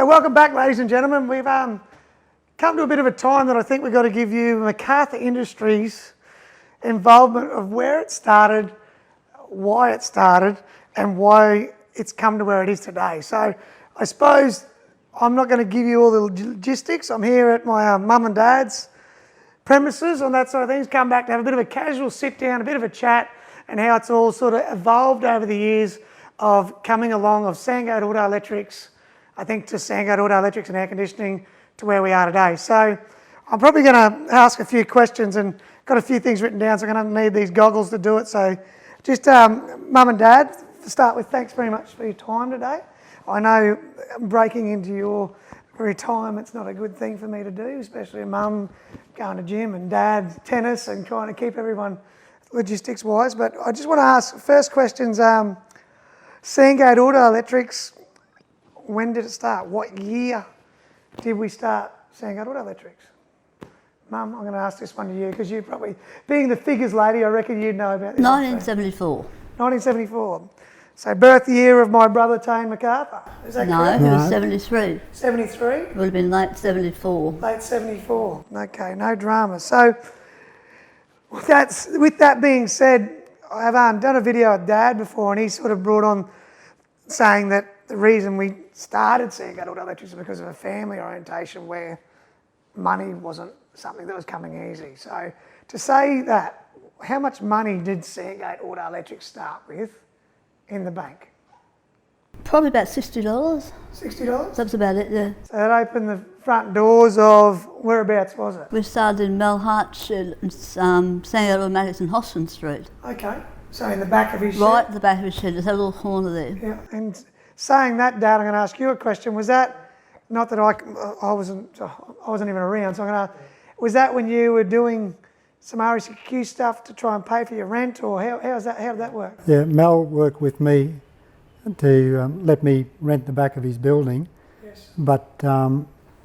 So welcome back, ladies and gentlemen. We've come to a bit of a time that I think we've got to give you McArthur Industries involvement of where it started, why it started, and why it's come to where it is today. So I suppose I'm not going to give you all the logistics. I'm here at my mum and dad's premises on that side of things. Come back to have a bit of a casual sit down, a bit of a chat, and how it's all sort of evolved over the years of coming along of Sandgate Auto Electrics, I think, to Sandgate Auto Electrics and air conditioning to where we are today. So I'm probably going to ask a few questions and got a few things written down, so I'm going to need these goggles to do it. So just mum and dad, to start with, thanks very much for your time today. I know breaking into your retirement's not a good thing for me to do, especially a mum going to gym and dad tennis and trying to keep everyone logistics wise. But I just want to ask, first questions, Sandgate Auto Electrics, when did it start? What year did we start Sandgate Auto Electrics? Mum, I'm going to ask this one to you because you probably, being the figures lady, I reckon you'd know about this. 1974. 1974. So birth year of my brother Tane McArthur. Is that correct? No, he was 73. 73? It would have been late 74. Late 74. Okay, no drama. So with that being said, I've done a video with Dad before, and he sort of brought on saying that the reason we started Sandgate Auto Electrics is because of a family orientation where money wasn't something that was coming easy. So to say that, how much money did Sandgate Auto Electrics start with in the bank? Probably about $60. $60? That's about it, yeah. So that opened the front doors of, whereabouts was it? We started in Melhart, Sandgate Automatics in Hoskyn Street. Okay, so in the back of his shed? Right at the back of his shed, there's a little corner there. Yeah, and saying that, Dad, I'm going to ask you a question. Was that, not that I wasn't even around, so I'm going to, was that when you were doing some RSQ stuff to try and pay for your rent, or how did that work? Yeah, Mel worked with me to let me rent the back of his building. Yes. But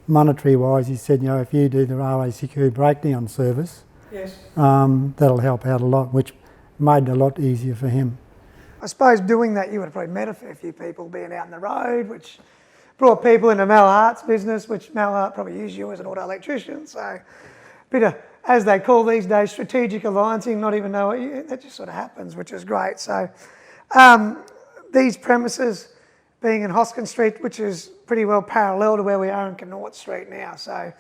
monetary wise, he said, you know, if you do the RACQ breakdown service, yes, that'll help out a lot, which made it a lot easier for him. I suppose doing that you would have probably met a fair few people being out on the road, which brought people into Mel Hart's business, which Mel Hart probably used you as an auto electrician. So a bit of, as they call these days, strategic alliancing, not even know it, that just sort of happens, which is great. So these premises being in Hoskyn Street, which is pretty well parallel to where we are in Connaught Street now. So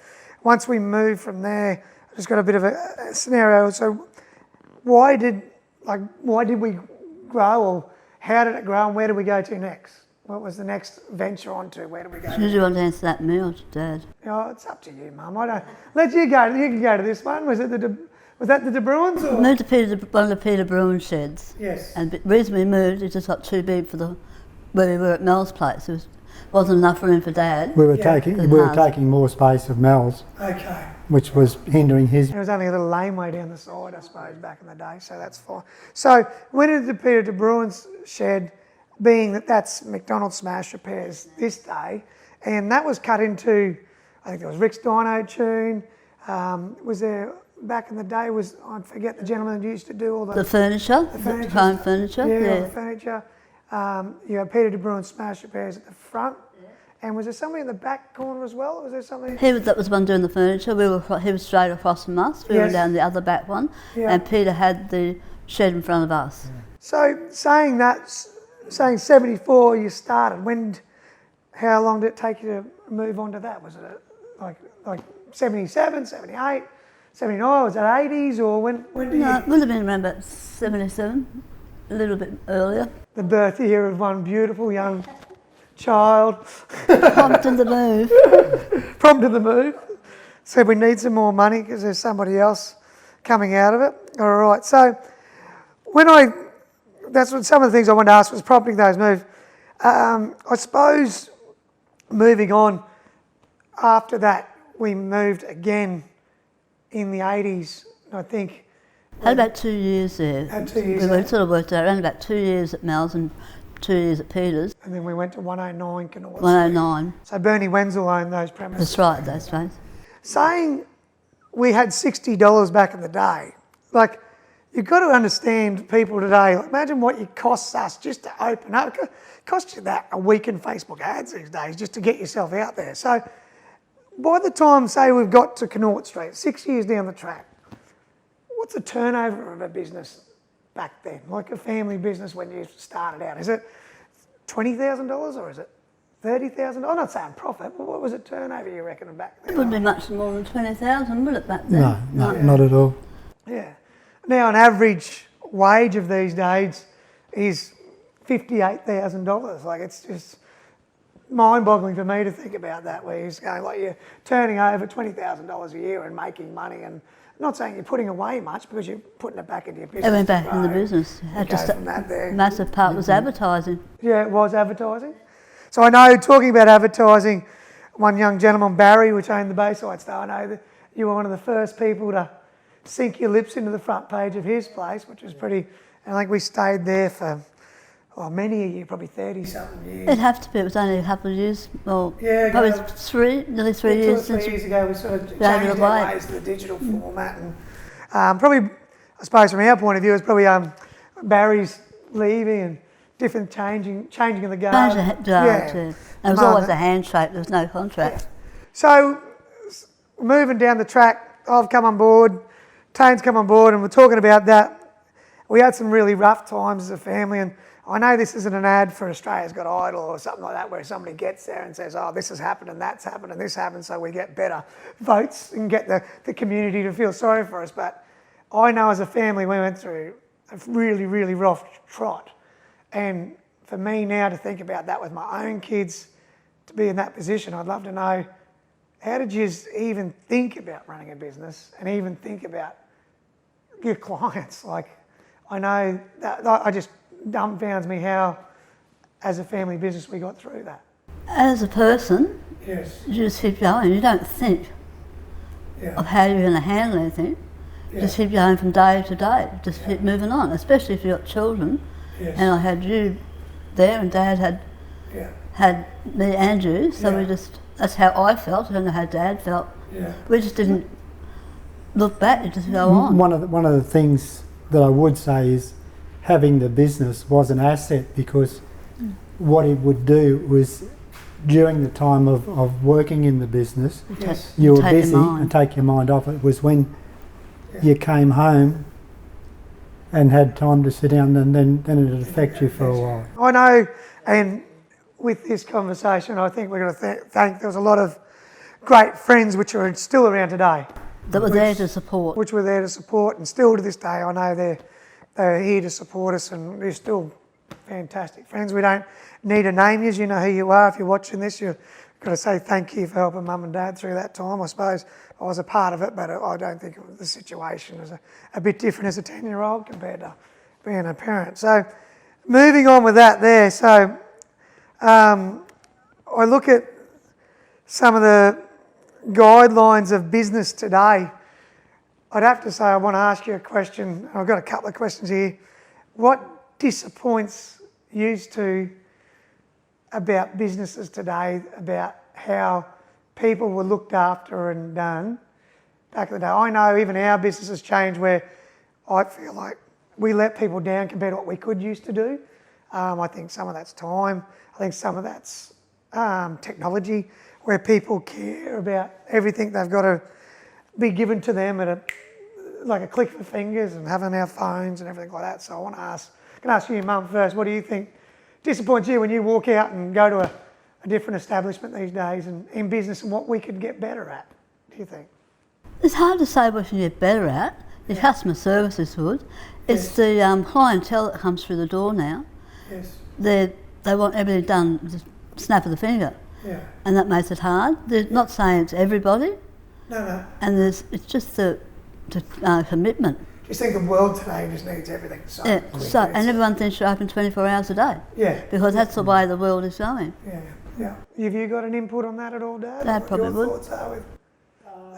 once we move from there, I've just got a bit of a scenario. So why did we grow, or how did it grow, and where did we go to next? What was the next venture onto? Where did we go? Did you want to answer that, me or Dad? Oh, it's up to you, Mum. I don't. Let you go. You can go to this one. Was that the De Bruins? Or? Moved to one of the Peter Bruin sheds. Yes. And the reason we moved, it just got too big for where we were at Mel's place. There wasn't enough room for Dad. We were taking more space of Mel's. Okay. Which was hindering his. There was only a little laneway down the side, I suppose, back in the day, so that's fine. So when did the Peter De Bruin's shed, being that that's McDonald's Smash Repairs this day, and that was cut into, I think there was Rick's Dino Tune, was there, back in the day, I forget the gentleman that used to do all the furniture, the home furniture. Yeah, the furniture. You had Peter De Bruin's Smash Repairs at the front. And was there somebody in the back corner as well? Or was there something? That was one doing the furniture. He was straight across from us. We were down the other back one. Yeah. And Peter had the shed in front of us. Yeah. So saying 74 you started, how long did it take you to move on to that? Was it like 77, 78, 79? Was it 80s, or when did you? No, it would have been around about 77, a little bit earlier. The birth year of one beautiful young child. Prompted the move. Prompted the move. Said we need some more money because there's somebody else coming out of it. All right. So that's what some of the things I wanted to ask was prompting those moves. I suppose moving on, after that we moved again in the 80s, I think. Had about 2 years there. Had 2 years. We sort of worked out around about 2 years at Mel's and 2 years at Peter's. And then we went to 109 Connaught. 109. So Bernie Wenzel owned those premises. That's right, that's right. Saying we had $60 back in the day, like you've got to understand people today. Like, imagine what it costs us just to open up. It costs you that a week in Facebook ads these days just to get yourself out there. So by the time, say, we've got to Connaught Street, 6 years down the track, what's the turnover of a business back then? Like a family business when you started out? Is it $20,000 or is it $30,000? I'm not saying profit, but what was the turnover you reckon back then? It wouldn't be much more than 20,000, would it, back then? No, not at all. Yeah. Now, an average wage of these days is $58,000. Like, it's just mind-boggling for me to think about that, where you're going, like, you're turning over $20,000 a year and making money, and I'm not saying you're putting away much because you're putting it back into your business. It went back in the business. Massive part was advertising. Yeah, it was advertising. So I know, talking about advertising, one young gentleman, Barry, which owned the Bayside Star, I know that you were one of the first people to sink your lips into the front page of his place, which was pretty, and I think we stayed there for many a year, probably 30-something years. It'd have to be. It was only a couple of years, well, yeah, probably nearly three years since 2 or 3 years ago we sort of changed our ways to the digital format, and probably, I suppose from our point of view, it's probably Barry's leaving and different changing of the guard. It was always a handshake, there was no contract. Yeah. So, moving down the track, I've come on board, Tane's come on board, and we're talking about that. We had some really rough times as a family, and I know this isn't an ad for Australia's Got Idol or something like that, where somebody gets there and says, oh, this has happened and that's happened and this happened, so we get better votes and get the community to feel sorry for us. But I know as a family we went through a really, really rough trot. And for me now to think about that with my own kids, to be in that position, I'd love to know, how did you even think about running a business and even think about your clients? Like, I know that I just dumbfounds me how, as a family business, we got through that. As a person, yes, you just keep going. You don't think of how you're going to handle anything. You just keep going from day to day. Just keep moving on, especially if you've got children. Yes. And I had you there, and Dad had me and you. So that's how I felt. I don't know how Dad felt. Yeah. We just didn't look back. You just go on. One of the things that I would say is having the business was an asset, because what it would do was, during the time of working in the business, you were busy and take your mind off it. Was when you came home and had time to sit down, and then it'd affect you for a while. I know, and with this conversation, I think we're going to thank, there was a lot of great friends which are still around today. That were there to support. Which were there to support, and still to this day, I know they're here to support us, and they're still fantastic friends. We don't need to name you know who you are. If you're watching this, you've got to say thank you for helping Mum and Dad through that time. I suppose I was a part of it, but I don't think the situation was a bit different as a 10-year-old compared to being a parent. So moving on with that there, so I look at some of the guidelines of business today. I'd have to say I want to ask you a question. I've got a couple of questions here. What disappoints you two about businesses today, about how people were looked after and done back in the day? I know even our business has changed, where I feel like we let people down compared to what we could used to do. I think some of that's time. I think some of that's technology, where people care about everything they've got to be given to them at like a click of the fingers, and having our phones and everything like that. So I can ask you, Mum, first, what do you think disappoints you when you walk out and go to a different establishment these days and in business, and what we could get better at, do you think? It's hard to say what you get better at. The customer service is good. It's the clientele that comes through the door now. Yes. They want everything done with the snap of the finger. Yeah. And that makes it hard. They're not saying it's everybody. No. And it's just the commitment. Do you think the world today just needs everything so quick? And everyone thinks you're open 24 hours a day. Yeah. Because that's the way the world is going. Yeah. Have you got an input on that at all, Dad? Dad probably would. What your thoughts are with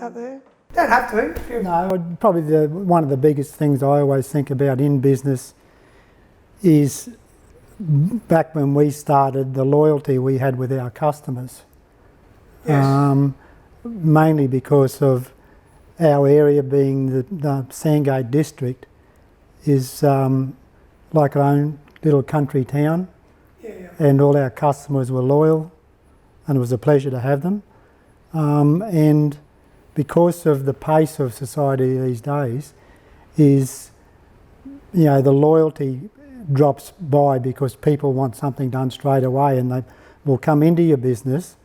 out there? Don't have to. No, probably one of the biggest things I always think about in business is, back when we started, the loyalty we had with our customers. Yes. Mainly because of our area being the Sandgate district, is like our own little country town, and all our customers were loyal, and it was a pleasure to have them. And because of the pace of society these days, is, you know, the loyalty drops by because people want something done straight away, and they will come into your business,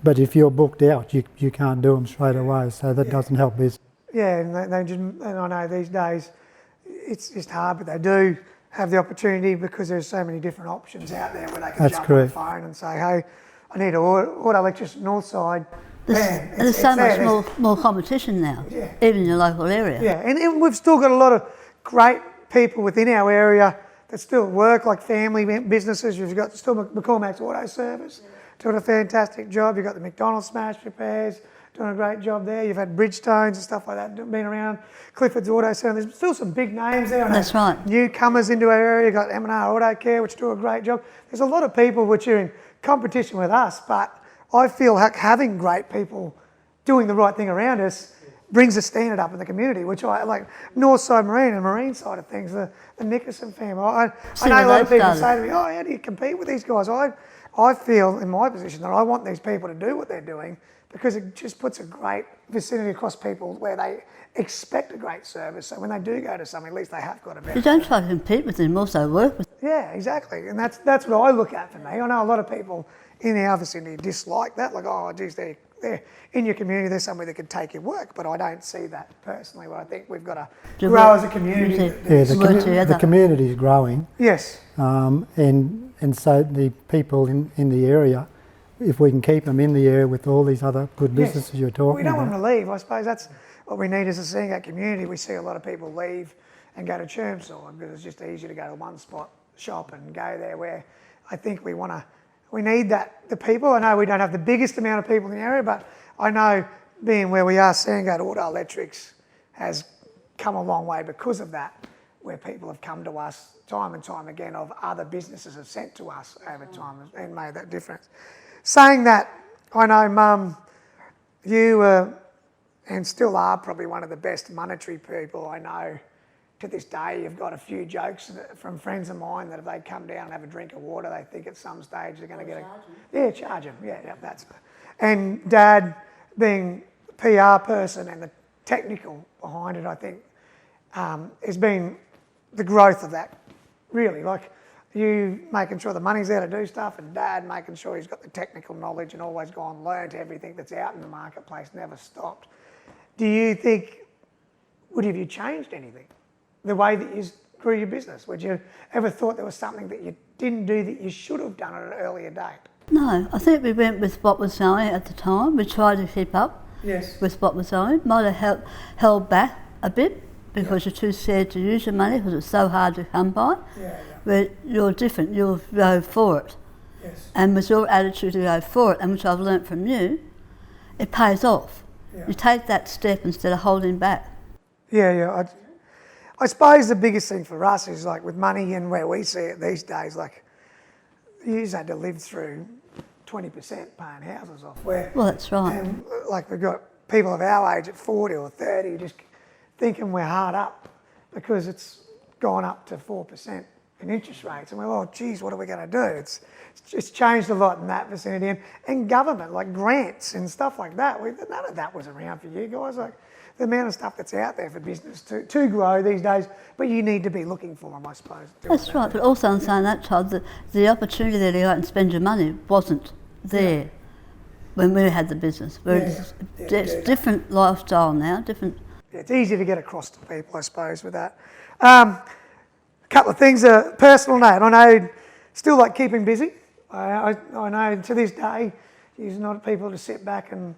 but if you're booked out, you can't do them straight away, so that doesn't help business. Yeah, and and I know these days it's just hard, but they do have the opportunity because there's so many different options out there where they can jump on the phone and say, hey, I need an auto electrician north side. There's so much more competition now, even in your local area. Yeah, and we've still got a lot of great people within our area that still work, like family businesses. You've got still McCormack's Auto Service, doing a fantastic job. You've got the McDonald's Smash Repairs, doing a great job there. You've had Bridgestones and stuff like that been around. Clifford's Auto Centre. There's still some big names there. That's right. Newcomers into our area. You've got M&R Auto Care, which do a great job. There's a lot of people which are in competition with us, but I feel having great people doing the right thing around us brings a standard up in the community, which I like. Northside Marine and marine side of things, the Nickerson family. I know a lot of people say to me, oh, how do you compete with these guys? I feel in my position that I want these people to do what they're doing because it just puts a great vicinity across people where they expect a great service. So when they do go to something, at least they have got a better. You don't try to compete with them, also work with them. Yeah, exactly. And that's what I look at for me. I know a lot of people in our vicinity dislike that, like, oh, geez, they're in your community, there's somebody that could take your work, but I don't see that personally. But I think we've got to grow as a community. The community is growing. Yes. And so the people in the area, if we can keep them in the area with all these other good businesses you're talking about. We don't want them to leave. I suppose that's what we need as a Sandgate community. We see a lot of people leave and go to Chermside because it's just easy to go to one spot, shop and go there, where I think we need the people. I know we don't have the biggest amount of people in the area, but I know being where we are, Sandgate Auto Electrics has come a long way because of that, where people have come to us time and time again, of other businesses have sent to us over time and made that difference. Saying that, I know, Mum, you and still are probably one of the best monetary people I know. To this day, you've got a few jokes from friends of mine that if they come down and have a drink of water, they think at some stage they're going to get charge them. Yeah, that's. And Dad, being the PR person and the technical behind it, I think has been the growth of that. Really, like you making sure the money's there to do stuff, and Dad making sure he's got the technical knowledge and always gone and learned everything that's out in the marketplace, never stopped. Do you think have you changed anything? The way that you grew your business? Would you ever thought there was something that you didn't do that you should have done at an earlier date? No, I think we went with what was going at the time. We tried to keep up with what was going. Might have held back a bit because you're too scared to use your money because it's so hard to come by. But you're different, you'll go for it. And with your attitude to go for it, and which I've learnt from you, it pays off. You take that step instead of holding back. I suppose the biggest thing for us is like with money and where we see it these days, like you just had to live through 20% paying houses off. Well, that's right. And like we've got people of our age at 40 or 30 just thinking we're hard up because it's gone up to 4% in interest rates. And we're, oh, geez, what are we going to do? It's changed a lot in that vicinity. And government, like grants and stuff like that, none of that was around for you guys. Like, the amount of stuff that's out there for business to grow these days, but you need to be looking for them, I suppose. That's right, but also I'm saying that, Todd, the opportunity there to go out and spend your money wasn't there when we had the business. It's different lifestyle now, different. Yeah, it's easier to get across to people, I suppose, with that. A couple of things, personal note. I know, still like keeping busy. I know to this day, you're not people to sit back and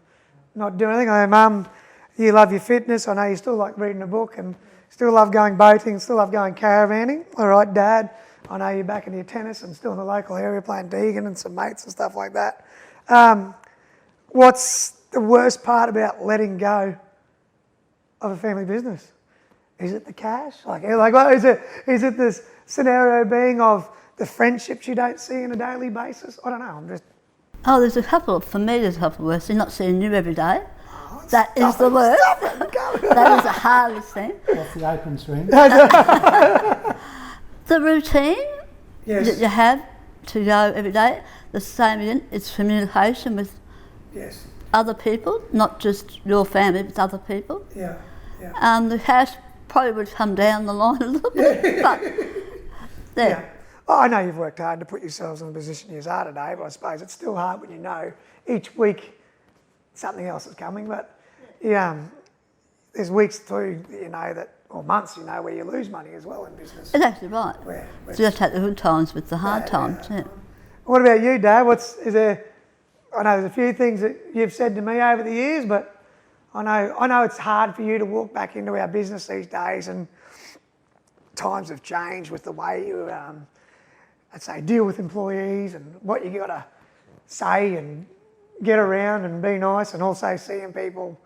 not do anything. I know, Mum, you love your fitness. I know you still like reading a book and still love going boating, still love going caravanning. All right, Dad, I know you're back into your tennis and still in the local area playing Deegan and some mates and stuff like that. What's the worst part about letting go of a family business? Is it the cash? Like what is it? Is it this scenario being of the friendships you don't see on a daily basis? I don't know. There's a couple of worst. They're not seeing you every day. That is the word. That is the hardest thing. What's the open string? The routine Yes. that you have to go every day, the same again, it's communication with Yes. other people, not just your family, but other people. Yeah. Yeah. The house probably would come down the line a little bit, but Yeah. Well, I know you've worked hard to put yourselves in the position you are today, but I suppose it's still hard when you know each week something else is coming. But there's weeks too that you know that, or months you know, where you lose money as well in business. it's actually right. So you have to take the good times with the hard times. Yeah. What about you, Dave? I know there's a few things that you've said to me over the years, but I know it's hard for you to walk back into our business these days, and times have changed with the way you, I'd say, deal with employees and what you got to say and get around and be nice, and also seeing people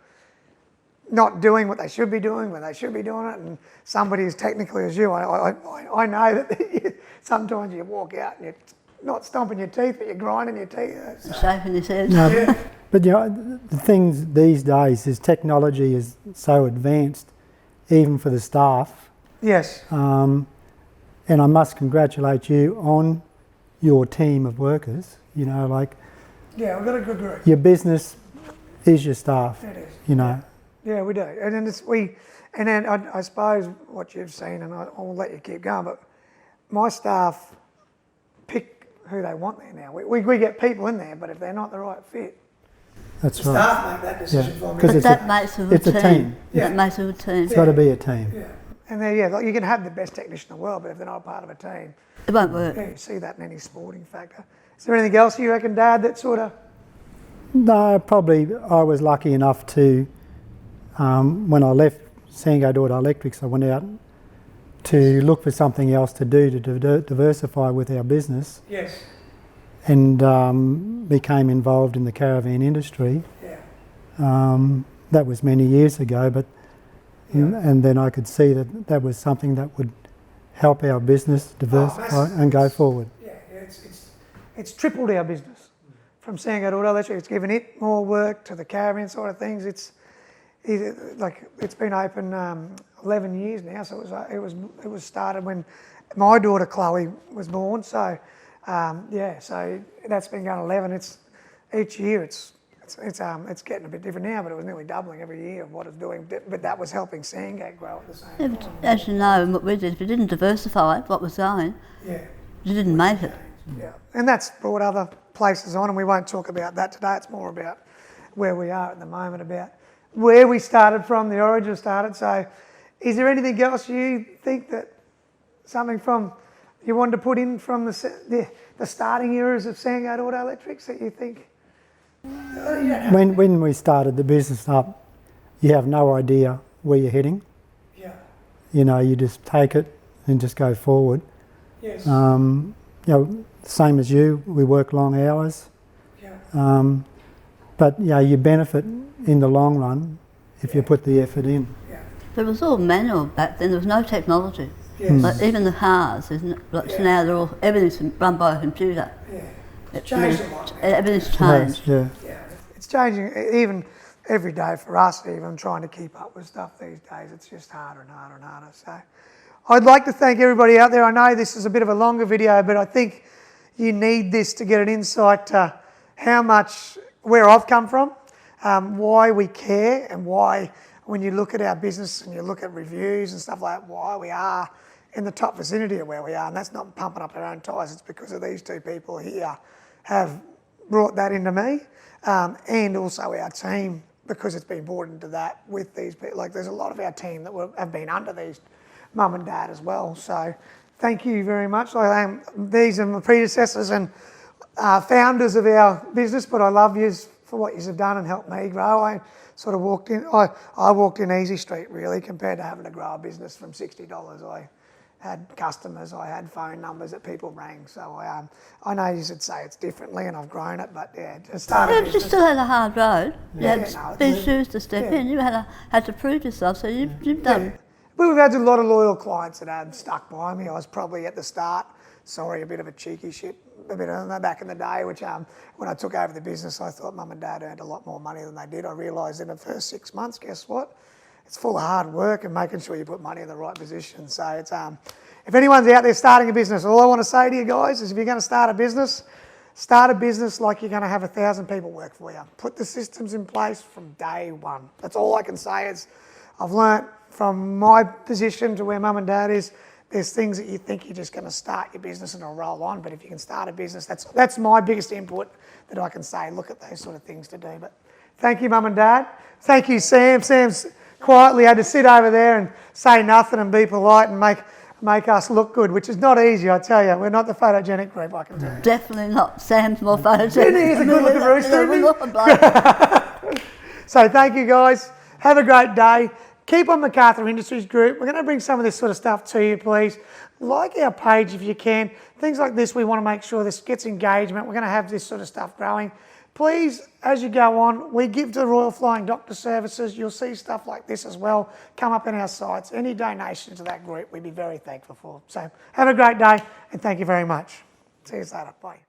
not doing what they should be doing when they should be doing it, and somebody as technically as you, I know that sometimes you walk out and you're not stomping your teeth, but you're grinding your teeth. Shaking his head. No, but you know, the things these days is technology is so advanced, even for the staff. Yes. And I must congratulate you on your team of workers. You know, like Yeah, we've got a good group. your business is your staff. It is. You know. Yeah, we do. And then I suppose what you've seen, and I'll let you keep going, but my staff pick who they want there now. We get people in there, but if they're not the right fit, That's the right. staff make that decision for me. Because But it's that makes a good it's a team. That makes a good team. It's got to be a team. Yeah. And like you can have the best technician in the world, but if they're not a part of a team, It won't work. you see that in any sporting factor. Is there anything else you reckon, Dad, that sort of... No, probably I was lucky enough to, when I left Sandgate Auto Electrics, I went out to look for something else to do to diversify with our business, Yes. and became involved in the caravan industry. Yeah. That was many years ago, but and then I could see that was something that would help our business diversify and go forward. Yeah, it's tripled our business from Sandgate Auto Electrics. It's given it more work to the caravan side of things. It's been open 11 years now, so it was started when my daughter Chloe was born. So so that's been going 11. It's each year it's getting a bit different now, but it was nearly doubling every year of what it's doing. But that was helping Sandgate grow at the same time. As you know, what we did, if we didn't diversify what was going, Yeah. you didn't make it. Yeah, and that's brought other places on, and we won't talk about that today. It's more about where we are at the moment, about where we started from, the origin started. So is there anything else you think that something from you wanted to put in from the starting eras of Sandgate Auto Electrics that you think? When we started the business up, you have no idea where you're heading. Yeah. You know, you just take it and just go forward. Yes. You know, same as you, we work long hours. Yeah. But yeah, you benefit in the long run if you put the effort in. Yeah. It was all manual back then. There was no technology. Yes. Like even the cars, like now they're all everything's run by a computer. Yeah. It's changed a lot. Everything's changed. Yeah. Yeah, it's changing even every day for us, even trying to keep up with stuff these days. It's just harder and harder and harder. So I'd like to thank everybody out there. I know this is a bit of a longer video, but I think you need this to get an insight to where I've come from, why we care, and why when you look at our business and you look at reviews and stuff like that, why we are in the top vicinity of where we are. And that's not pumping up our own tyres. It's because of these two people here have brought that into me, and also our team, because it's been brought into that with these people. Like there's a lot of our team that have been under these mum and dad as well. So thank you very much. These are my predecessors and founders of our business, but I love you for what you've done and helped me grow. I sort of walked in easy street really, compared to having to grow a business from $60. I had customers, I had phone numbers that people rang. So I know you should say it's differently, and I've grown it, but yeah, to start a You business. still had a hard road. You Yeah, had no, big shoes to step in. You had to prove yourself. So you've done. But we've had a lot of loyal clients that have stuck by me. I was probably at the start, sorry, a bit of a cheeky shit, a bit of that back in the day, which when I took over the business, I thought Mum and Dad earned a lot more money than they did. I realised in the first 6 months, guess what? It's full of hard work and making sure you put money in the right position. So it's if anyone's out there starting a business, all I want to say to you guys is if you're going to start a business like you're going to have 1,000 people work for you. Put the systems in place from day one. That's all I can say is I've learnt from my position to where Mum and Dad is, there's things that you think you're just going to start your business and it'll roll on, but if you can start a business, that's my biggest input that I can say, look at those sort of things to do. But thank you, Mum and Dad. Thank you, Sam. Sam's quietly had to sit over there and say nothing and be polite and make us look good, which is not easy, I tell you. We're not the photogenic group, I can tell you. Definitely not. Sam's more photogenic. Isn't he? He's a good-looking rooster, isn't he? So thank you, guys. Have a great day. Keep on McArthur Industries Group. We're going to bring some of this sort of stuff to you, please. Like our page if you can. Things like this, we want to make sure this gets engagement. We're going to have this sort of stuff growing. Please, as you go on, we give to Royal Flying Doctor Services. You'll see stuff like this as well come up in our sites. Any donation to that group, we'd be very thankful for. So have a great day and thank you very much. See you later. Bye.